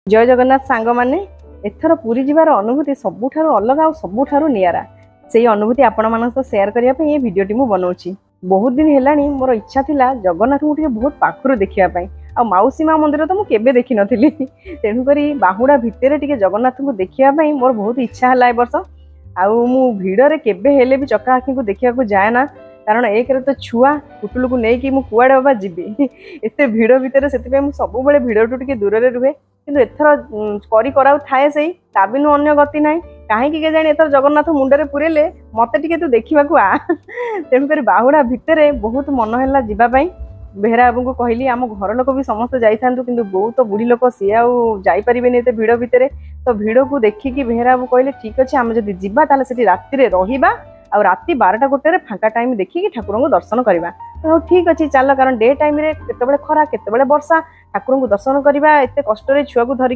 जय जगन्नाथ सांग माने एथर पुरी जीवार अनुभूति सबुठारु अलग आ सबुठारु नियारा से अनुभूति आपण मान सेयार करने ये वीडियोटी मु बनाऊँगी। बहुत दिन है मोर इच्छा थिला जगन्नाथ को बहुत पाखर देखापी आ माउसी माँ मंदिर तो मुझे देखी नी तेणुक बाहुड़ा भितर टे जगन्नाथ को देखापी मोर बहुत इच्छा है वर्ष आउ भिड़े केवे भी चका आखि को देखा जाए ना कारण एक तो छुआ पुटुल को लेकिन मुझे कुआड़े बाबा जीवी एत भिड़ भितर से सब भिड़ टू टे दूर रुहे किंतु एथर कराऊ थाए से ताबिनु अन्य गति ना कहीं जाने एथर जगन्नाथ मुंडे पुरेले मत टे तू देखा आ तेणुक बाहुड़ा भितर बहुत मन है जावाई बेहरा बाबू को कहली आम घर लोक भी समस्त जाइथांतु किंतु बहुत बुढ़ी लोक सी आईपारे एत भिड़ भितर तो भिड़ को देखिकी बेहरा बाबू कहले ठीक अच्छे आम जब जावा ताले राति रहिबा आ राति 12टा गोटे फाँका टाइम देखिकी ठाकुर को दर्शन करवा तो ठीक अच्छे चल कारण डे टाइम केतबेले खरा केतबेले वर्षा ठाकुर को दर्शन करवा एत कष्ट छुआ को धरिक